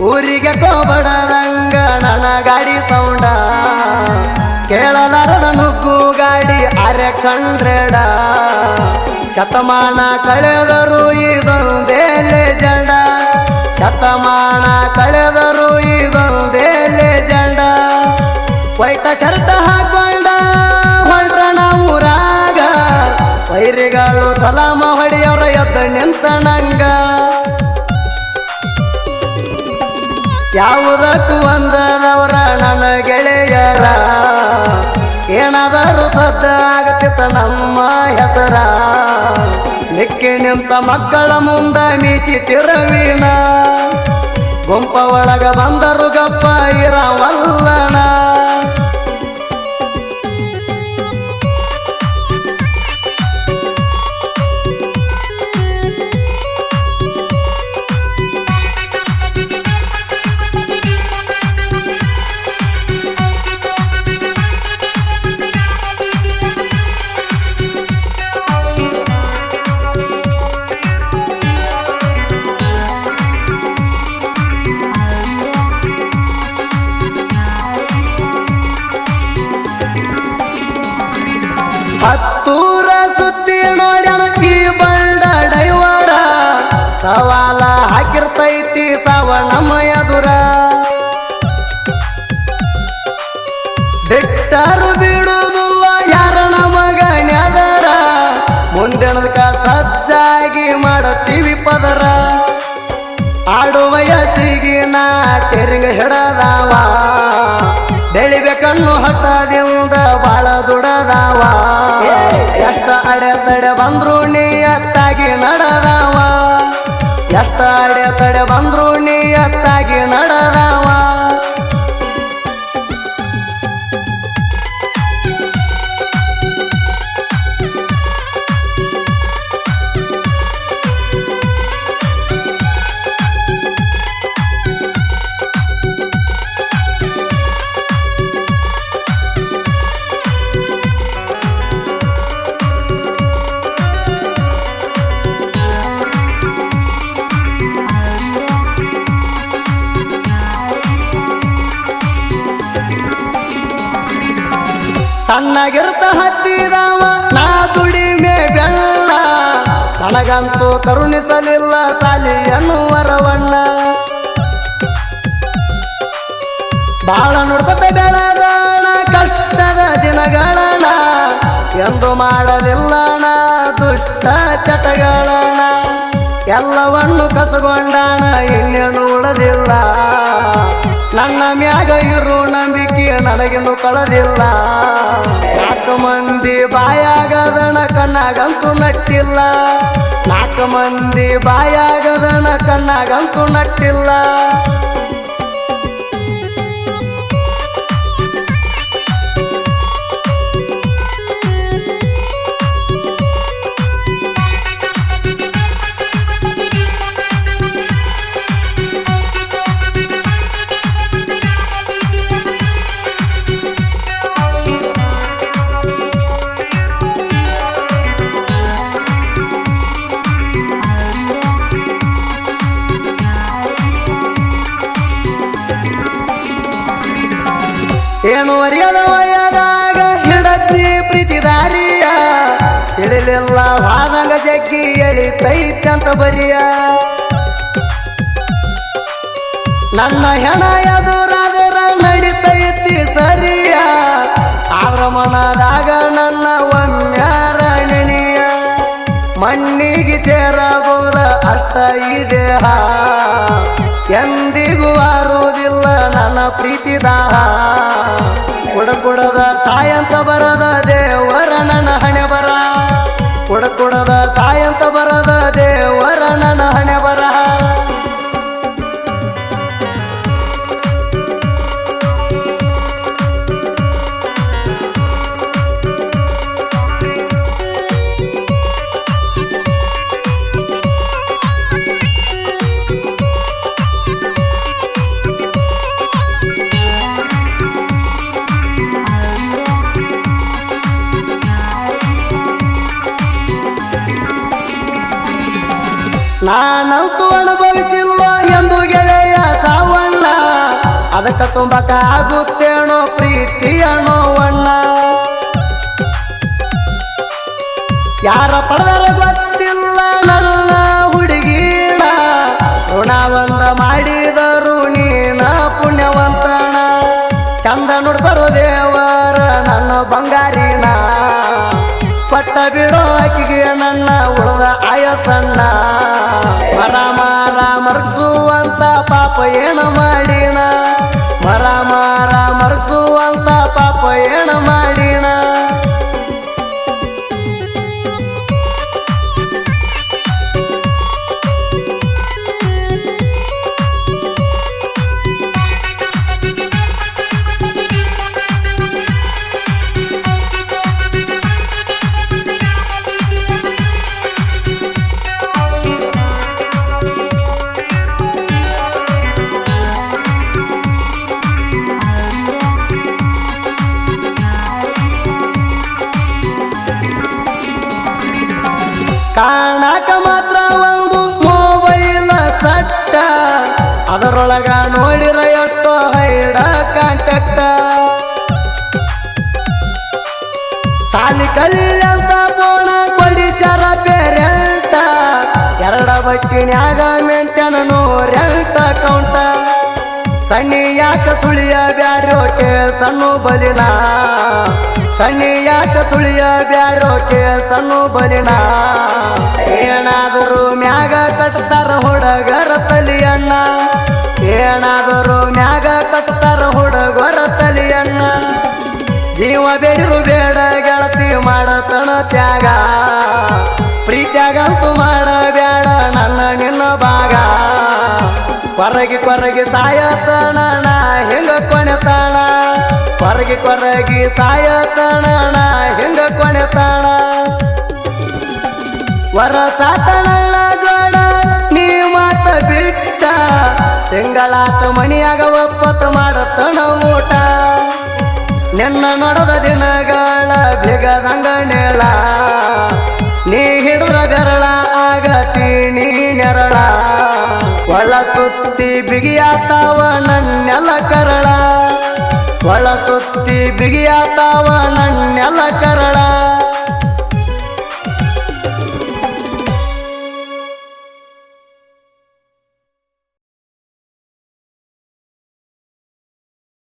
ಊರಿಗೆ ಕೋಬಡದಂಗ ನನ್ನ ಗಾಡಿ ಸೌಂಡ ಕೇಳಲಾರದ ನುಗ್ಗು ಗಾಡಿ RX 100 ಶತಮಾನ ಕಳೆದರು ಇದೊಂದೇ ಲೆಜೆಂಡ ಶತಮಾನ ಕಳೆದರು ಇದೊಂದೇ ಲೆಜೆಂಡ ವೈಟ ಶರ್ಟ ಹಾಕೊಂಡ ಹೊಂಟ್ರಣ ಊರಾಗ ವೈರಿಗಳು ಸಲಾಮ ಹೊಡೆಯವ್ರ ಎದ್ದ ನಿಂತ ನಂಗ ಯಾವುದಕ್ಕೂ ಒಂದರವರ ನನ್ನ ಗೆಳೆಯರ ಏನಾದರೂ ಸದ್ದ ಆಗತ್ತಿತ್ತ ನಮ್ಮ ಹೆಸರ ನಿಕ್ಕಿ ನಿಂತ ಮಕ್ಕಳ ಮುಂದ ಮೀಸಿ ತಿರವೀಣ ಗುಂಪ ಒಳಗ ಬಂದರು ಗಪ್ಪ ಇರವಲ್ಲಣ ಹತ್ತೂರ ಸುತ್ತಿ ನೋಡ್ಯಾನ ಈ ಬಂಡ ಡೈವರ ಸವಾಲ ಹಾಕಿರ್ತೈತಿ ಸವಣಮಯ ದುರ ಬಿಟ್ಟರು ಬಿಡುವುದಿಲ್ಲ ಯಾರ ನಮಗಣ್ಯದರ ಮುಂದಿನದಕ್ಕ ಸಜ್ಜಾಗಿ ಮಾಡತೀವಿ ಪದರ ಆಡು ವಯಸ್ಸಿಗೆ ನಾ ಟೆರಿಂಗ್ ಹಿಡದಾವ ಬೆಳಿಬೇಕನ್ನು ಹಠದಿಂದ ಬಾಳ ದುಡದಾವ ಎಷ್ಟ ಅಡೆತಡೆ ಬಂದ್ರು ನಿಯತ್ತಾಗಿ ನಡೆದಾವ ಎಷ್ಟ ಅಡೆತಡೆ ಬಂದ್ರು ನಿಯತ್ತಾಗಿ ನಡೆದಾವ ಸಣ್ಣಗಿರ್ತ ಹತ್ತಿದವ ನಾ ದುಡಿಮೆ ಬೆಳ್ಳ ನನಗಂತೂ ಕರುಣಿಸಲಿಲ್ಲ ಸಾಲಿ ಎನ್ನುವರವಣ್ಣ ಬಾಳ ನುಡ್ತತೆ ಬೆಳದಣ ಕಷ್ಟದ ದಿನಗಳಣ ಎಂದು ಮಾಡಲಿಲ್ಲಣ ದುಷ್ಟ ಚಟಗಳಣ ಎಲ್ಲವನ್ನು ಕಸಗೊಂಡಣ ಇನ್ನೇನು ಉಳದಿಲ್ಲ ನನ್ನ ಮ್ಯಾಗ ಇರು ನಂಬಿಕೆ ನನಗಿನ್ನು ಕಳೆದಿಲ್ಲ ನಾಲ್ಕು ಮಂದಿ ಬಾಯಾಗದಣ ಕಣ್ಣಾಗಂತೂ ನಟ್ಟಿಲ್ಲ ನಾಲ್ಕು ಮಂದಿ ಬಾಯಾಗದಣ ಕಣ್ಣಾಗಂತೂ ನಟ್ಟಿಲ್ಲ ಏನು ಅರಿಯದ ವಯದಾಗ ಹಿಡತಿ ಪ್ರೀತಿದಾರಿಯ ತಿಳಿಲಿಲ್ಲ ವಾದಂಗ ಜಗ್ಗಿ ಎಳಿತೈತಂತ ಬರಿಯ ನನ್ನ ಹೆಣ ಎದುರಾದರ ನಡಿತೈತಿ ಸರಿಯ ಆದ್ರ ಮನದಾಗ ನನ್ನ ಒಮ್ಮ್ಯಾರ ನೆನೆಯ ಮಣ್ಣಿಗೆ ಸೇರಬಹುದ ಅಷ್ಟ ಈ ದೇಹ ಎಂದಿಗೂ ಆರುವುದಿಲ್ಲ ನನ್ನ ಪ್ರೀತಿದಾಹ ಕುಡಕುಡದ ಸಾಯಂತ ಬರದ ದೇವರ ನನ್ನ ಹಣೆ ಬರ ಕುಡಕುಡದ ಸಾಯಂತ ಬರದ ದೇವರ ನನ್ನ ಹಣೆ ಬರ ನಾನಂತೂ ಅನುಭವಿಸಿಲ್ಲ ಎಂದು ಗೆಳೆಯ ಸಾವ ಅದಕ್ಕ ತುಂಬಕ ಆಗುತ್ತೇನೋ ಪ್ರೀತಿಯ ನೋವಣ್ಣ ಯಾರ ಪಡೆದರ ಗೊತ್ತಿಲ್ಲ ನನ್ನ ಹುಡುಗಿನ ಋಣವಂತ ಮಾಡಿದರು ನೀನ ಪುಣ್ಯವಂತನ ಚಂದ ನೋಡ್ಬರೋ ದೇವರ ನನ್ನ ಬಂಗಾರಿನ ಪಟ್ಟ ಬಿಡೋ ಆಕಿಗೆ ನನ್ನ ಉಳಿದ ಆಯಸಣ್ಣ ಮರ ಮಾರ ಮರ್ಸುವಂತ ಪಾಪ ಏನು ಮಾಡಿನ ಮರ ಮಾರ ಮರ್ಸುವಂತ ಪಾಪ ಏನು ಮಾಡಿನ ಕಾಣಕ ಮಾತ್ರ ಒಂದು ಮೊಬೈಲ್ ಸಟ್ಟ ಅದರೊಳಗ ನೋಡಿರ ಎಷ್ಟೋ ಹೈಡ ಕಾಂಟ್ಯಾಕ್ಟ ಸಾಲಿ ಕಲಿಯಂತ ಬೋಣ ಕೊಡಿಸ್ಯಾರ ಪೇರೆಂಟ ಎರಡ ಬಟ್ಟಿನ್ಯಾಗ ಮೆಂಟೆನ 108 ಅಕೌಂಟ ಸಣ್ಣಿ ಯಾಕ ಸುಳಿಯ ಬ್ಯಾರೋಕೆ ಸಣ್ಣ ಬಲಿನ ಸಣ್ಣಿ ಯಾಕ ಸುಳಿಯ ಬ್ಯಾರೋಕೆ ಸಣ್ಣ ಬಲಿನ ಏನಾದರೂ ಮ್ಯಾಗ ಕಟ್ತಾರ ಹುಡುಗರ ತಲಿಯಣ್ಣ ಏನಾದರೂ ಮ್ಯಾಗ ಕಟ್ತಾರ ಹುಡುಗರ ತಲಿಯಣ್ಣ ಜೀವ ಬೇಡಿರು ಬೇಡ ಗೆಳತಿ ಮಾಡತಣ ತ್ಯಾಗ ಪ್ರೀತ್ಯಾಗಂತೂ ಮಾಡಬೇಡ ನನ್ನ ನಿನ್ನ ಭಾಗ ಕೊರಗಿ ಸಾಯತಣ ನಾ ಹೆಂಗ ಕೊನೆತಾಣ ಕೊರಗಿ ಸಾಯತಣ ನಾ ಹೆಂಗ ಕೊನೆತಾಣ ವರಸಾತಣ ಜೋಡ ನೀ ಮಾತ ಬಿಟ್ಟ ತಿಂಗಳಾತ ಮನಿಯಾಗ ಒಪ್ಪತ್ತು ಮಾಡತಣ ಊಟ ನಿನ್ನ ನೋಡದ ದಿನಗಳ ಬಿಗದಂಗ ನೇಳ ನೀ ಹಿಡಿದ್ರ ಬೆರಳ ಆಗತೀನಿ ನೆರಳ ಒಳ ಸುತ್ತಿ ಬಿಗಿಯಾತಾವ ನನ್ನೆಲ್ಲ ಕರಳ ಒಳ ಸುತ್ತಿ ಬಿಗಿಯಾತಾವ ನನ್ನೆಲ್ಲ ಕರಳ